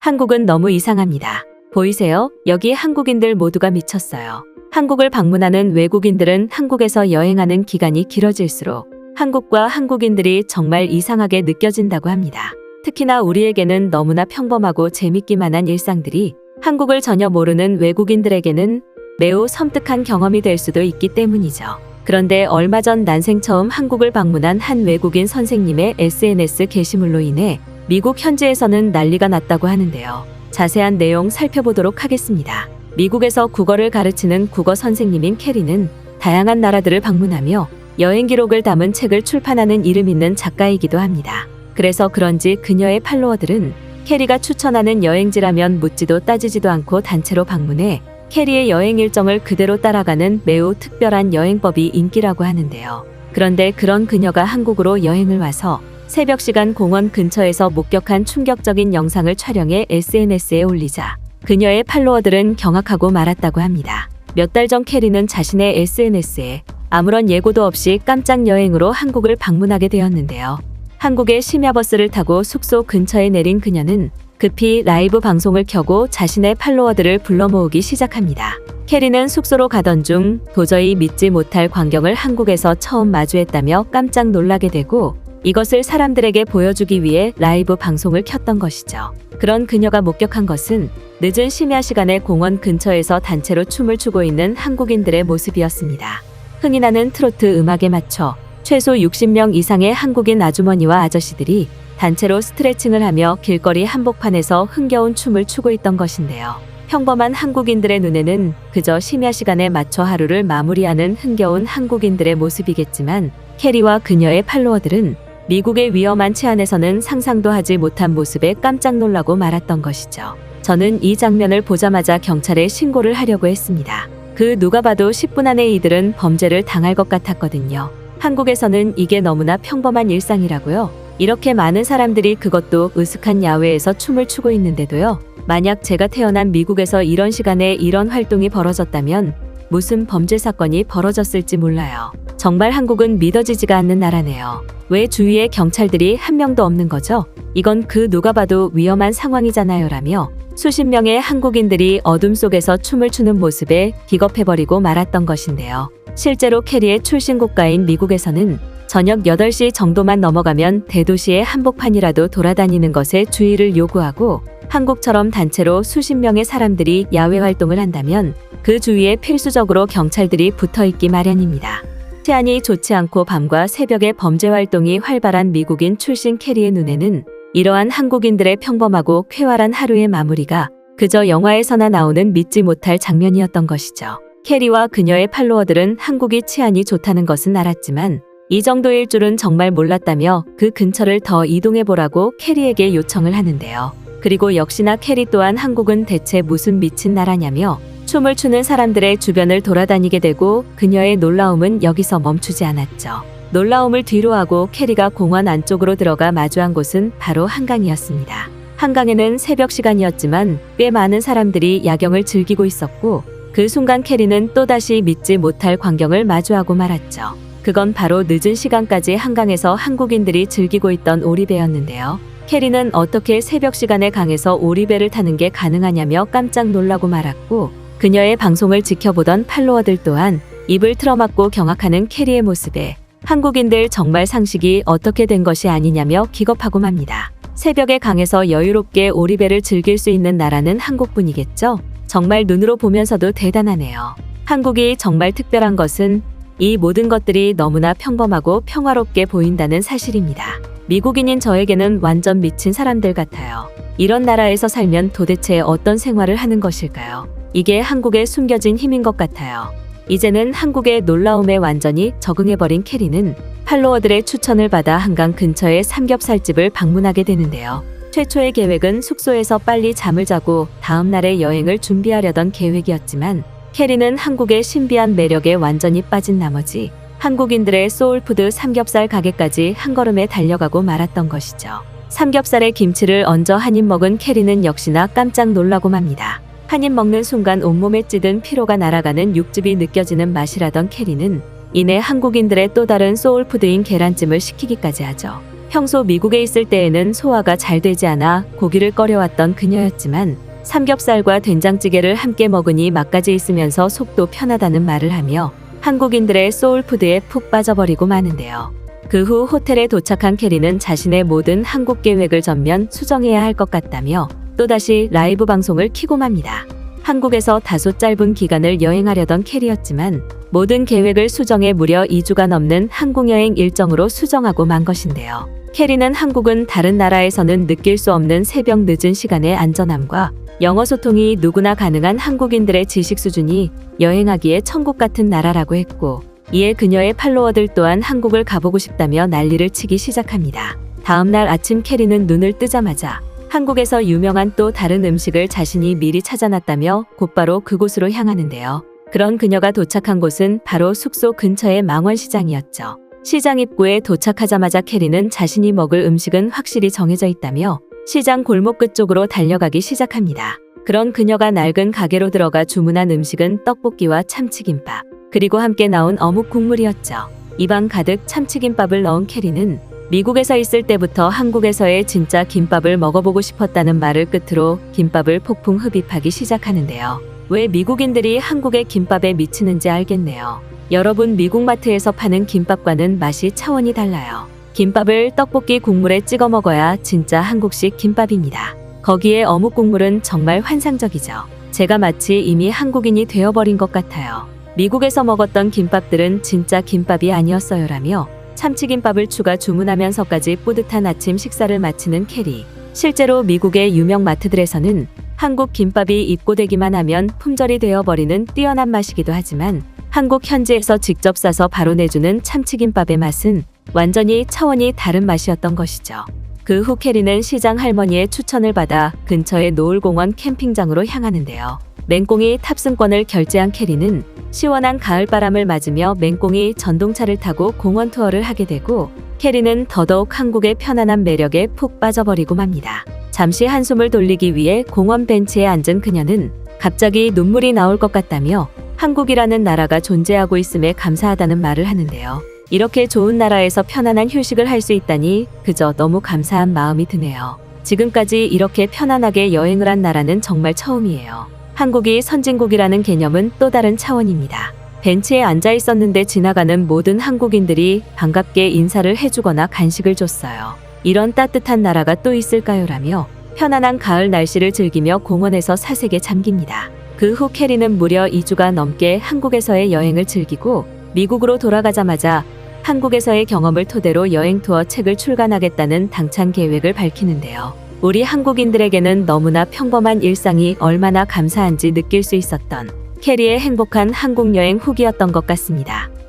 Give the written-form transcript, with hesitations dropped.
한국은 너무 이상합니다. 보이세요? 여기 한국인들 모두가 미쳤어요. 한국을 방문하는 외국인들은 한국에서 여행하는 기간이 길어질수록 한국과 한국인들이 정말 이상하게 느껴진다고 합니다. 특히나 우리에게는 너무나 평범하고 재밌기만 한 일상들이 한국을 전혀 모르는 외국인들에게는 매우 섬뜩한 경험이 될 수도 있기 때문이죠. 그런데 얼마 전 난생 처음 한국을 방문한 한 외국인 선생님의 SNS 게시물로 인해 미국 현지에서는 난리가 났다고 하는데요. 자세한 내용 살펴보도록 하겠습니다. 미국에서 국어를 가르치는 국어 선생님인 캐리는 다양한 나라들을 방문하며 여행 기록을 담은 책을 출판하는 이름 있는 작가이기도 합니다. 그래서 그런지 그녀의 팔로워들은 캐리가 추천하는 여행지라면 묻지도 따지지도 않고 단체로 방문해 캐리의 여행 일정을 그대로 따라가는 매우 특별한 여행법이 인기라고 하는데요. 그런데 그런 그녀가 한국으로 여행을 와서 새벽 시간 공원 근처에서 목격한 충격적인 영상을 촬영해 SNS에 올리자 그녀의 팔로워들은 경악하고 말았다고 합니다. 몇 달 전 캐리는 자신의 SNS에 아무런 예고도 없이 깜짝 여행으로 한국을 방문하게 되었는데요. 한국의 심야버스를 타고 숙소 근처에 내린 그녀는 급히 라이브 방송을 켜고 자신의 팔로워들을 불러 모으기 시작합니다. 캐리는 숙소로 가던 중 도저히 믿지 못할 광경을 한국에서 처음 마주했다며 깜짝 놀라게 되고 이것을 사람들에게 보여주기 위해 라이브 방송을 켰던 것이죠. 그런 그녀가 목격한 것은 늦은 심야 시간에 공원 근처에서 단체로 춤을 추고 있는 한국인들의 모습이었습니다. 흥이 나는 트로트 음악에 맞춰 최소 60명 이상의 한국인 아주머니와 아저씨들이 단체로 스트레칭을 하며 길거리 한복판에서 흥겨운 춤을 추고 있던 것인데요. 평범한 한국인들의 눈에는 그저 심야 시간에 맞춰 하루를 마무리하는 흥겨운 한국인들의 모습이겠지만 캐리와 그녀의 팔로워들은 미국의 위험한 치안에서는 상상도 하지 못한 모습에 깜짝 놀라고 말았던 것이죠. 저는 이 장면을 보자마자 경찰에 신고를 하려고 했습니다. 그 누가 봐도 10분 안에 이들은 범죄를 당할 것 같았거든요. 한국에서는 이게 너무나 평범한 일상이라고요. 이렇게 많은 사람들이 그것도 으슥한 야외에서 춤을 추고 있는데도요. 만약 제가 태어난 미국에서 이런 시간에 이런 활동이 벌어졌다면 무슨 범죄 사건이 벌어졌을지 몰라요. 정말 한국은 믿어지지가 않는 나라네요. 왜 주위에 경찰들이 한 명도 없는 거죠? 이건 그 누가 봐도 위험한 상황이잖아요 라며 수십 명의 한국인들이 어둠 속에서 춤을 추는 모습에 기겁해버리고 말았던 것인데요. 실제로 캐리의 출신 국가인 미국에서는 저녁 8시 정도만 넘어가면 대도시의 한복판이라도 돌아다니는 것에 주의를 요구하고 한국처럼 단체로 수십 명의 사람들이 야외 활동을 한다면 그 주위에 필수적으로 경찰들이 붙어있기 마련입니다. 치안이 좋지 않고 밤과 새벽에 범죄 활동이 활발한 미국인 출신 캐리의 눈에는 이러한 한국인들의 평범하고 쾌활한 하루의 마무리가 그저 영화에서나 나오는 믿지 못할 장면이었던 것이죠. 캐리와 그녀의 팔로워들은 한국이 치안이 좋다는 것은 알았지만 이 정도일 줄은 정말 몰랐다며 그 근처를 더 이동해보라고 캐리에게 요청을 하는데요. 그리고 역시나 캐리 또한 한국은 대체 무슨 미친 나라냐며 춤을 추는 사람들의 주변을 돌아다니게 되고 그녀의 놀라움은 여기서 멈추지 않았죠. 놀라움을 뒤로하고 캐리가 공원 안쪽으로 들어가 마주한 곳은 바로 한강이었습니다. 한강에는 새벽 시간이었지만 꽤 많은 사람들이 야경을 즐기고 있었고 그 순간 캐리는 또다시 믿지 못할 광경을 마주하고 말았죠. 그건 바로 늦은 시간까지 한강에서 한국인들이 즐기고 있던 오리배였는데요. 캐리는 어떻게 새벽 시간에 강에서 오리배를 타는 게 가능하냐며 깜짝 놀라고 말았고 그녀의 방송을 지켜보던 팔로워들 또한 입을 틀어막고 경악하는 캐리의 모습에 한국인들 정말 상식이 어떻게 된 것이 아니냐며 기겁하고 맙니다. 새벽에 강에서 여유롭게 오리배를 즐길 수 있는 나라는 한국뿐이겠죠? 정말 눈으로 보면서도 대단하네요. 한국이 정말 특별한 것은 이 모든 것들이 너무나 평범하고 평화롭게 보인다는 사실입니다. 미국인인 저에게는 완전 미친 사람들 같아요. 이런 나라에서 살면 도대체 어떤 생활을 하는 것일까요? 이게 한국의 숨겨진 힘인 것 같아요. 이제는 한국의 놀라움에 완전히 적응해버린 캐리는 팔로워들의 추천을 받아 한강 근처의 삼겹살집을 방문하게 되는데요. 최초의 계획은 숙소에서 빨리 잠을 자고 다음 날의 여행을 준비하려던 계획이었지만 캐리는 한국의 신비한 매력에 완전히 빠진 나머지 한국인들의 소울푸드 삼겹살 가게까지 한 걸음에 달려가고 말았던 것이죠. 삼겹살에 김치를 얹어 한 입 먹은 캐리는 역시나 깜짝 놀라고 맙니다. 한 입 먹는 순간 온몸에 찌든 피로가 날아가는 육즙이 느껴지는 맛이라던 캐리는 이내 한국인들의 또 다른 소울푸드인 계란찜을 시키기까지 하죠. 평소 미국에 있을 때에는 소화가 잘 되지 않아 고기를 꺼려왔던 그녀였지만 삼겹살과 된장찌개를 함께 먹으니 맛까지 있으면서 속도 편하다는 말을 하며 한국인들의 소울푸드에 푹 빠져버리고 마는데요. 그 후 호텔에 도착한 캐리는 자신의 모든 한국 계획을 전면 수정해야 할 것 같다며 또다시 라이브 방송을 켜고 맙니다. 한국에서 다소 짧은 기간을 여행하려던 캐리였지만 모든 계획을 수정해 무려 2주가 넘는 한국 여행 일정으로 수정하고 만 것인데요. 캐리는 한국은 다른 나라에서는 느낄 수 없는 새벽 늦은 시간의 안전함과 영어 소통이 누구나 가능한 한국인들의 지식 수준이 여행하기에 천국 같은 나라라고 했고, 이에 그녀의 팔로워들 또한 한국을 가보고 싶다며 난리를 치기 시작합니다. 다음 날 아침 캐리는 눈을 뜨자마자 한국에서 유명한 또 다른 음식을 자신이 미리 찾아놨다며 곧바로 그곳으로 향하는데요. 그런 그녀가 도착한 곳은 바로 숙소 근처의 망원시장이었죠. 시장 입구에 도착하자마자 캐리는 자신이 먹을 음식은 확실히 정해져 있다며 시장 골목 끝쪽으로 달려가기 시작합니다. 그런 그녀가 낡은 가게로 들어가 주문한 음식은 떡볶이와 참치김밥, 그리고 함께 나온 어묵 국물이었죠. 입안 가득 참치김밥을 넣은 캐리는 미국에서 있을 때부터 한국에서의 진짜 김밥을 먹어보고 싶었다는 말을 끝으로 김밥을 폭풍 흡입하기 시작하는데요. 왜 미국인들이 한국의 김밥에 미치는지 알겠네요. 여러분, 미국 마트에서 파는 김밥과는 맛이 차원이 달라요. 김밥을 떡볶이 국물에 찍어 먹어야 진짜 한국식 김밥입니다. 거기에 어묵 국물은 정말 환상적이죠. 제가 마치 이미 한국인이 되어버린 것 같아요. 미국에서 먹었던 김밥들은 진짜 김밥이 아니었어요라며 참치김밥을 추가 주문하면서까지 뿌듯한 아침 식사를 마치는 캐리. 실제로 미국의 유명 마트들에서는 한국 김밥이 입고되기만 하면 품절이 되어버리는 뛰어난 맛이기도 하지만 한국 현지에서 직접 싸서 바로 내주는 참치김밥의 맛은 완전히 차원이 다른 맛이었던 것이죠. 그 후 캐리는 시장 할머니의 추천을 받아 근처의 노을공원 캠핑장으로 향하는데요. 맹꽁이 탑승권을 결제한 캐리는 시원한 가을바람을 맞으며 맹꽁이 전동차를 타고 공원 투어를 하게 되고, 캐리는 더더욱 한국의 편안한 매력에 푹 빠져버리고 맙니다. 잠시 한숨을 돌리기 위해 공원 벤치에 앉은 그녀는 갑자기 눈물이 나올 것 같다며 한국이라는 나라가 존재하고 있음에 감사하다는 말을 하는데요. 이렇게 좋은 나라에서 편안한 휴식을 할 수 있다니 그저 너무 감사한 마음이 드네요. 지금까지 이렇게 편안하게 여행을 한 나라는 정말 처음이에요. 한국이 선진국이라는 개념은 또 다른 차원입니다. 벤치에 앉아 있었는데 지나가는 모든 한국인들이 반갑게 인사를 해주거나 간식을 줬어요. 이런 따뜻한 나라가 또 있을까요라며 편안한 가을 날씨를 즐기며 공원에서 사색에 잠깁니다. 그 후 캐리는 무려 2주가 넘게 한국에서의 여행을 즐기고 미국으로 돌아가자마자 한국에서의 경험을 토대로 여행 투어 책을 출간하겠다는 당찬 계획을 밝히는데요. 우리 한국인들에게는 너무나 평범한 일상이 얼마나 감사한지 느낄 수 있었던 캐리의 행복한 한국 여행 후기였던 것 같습니다.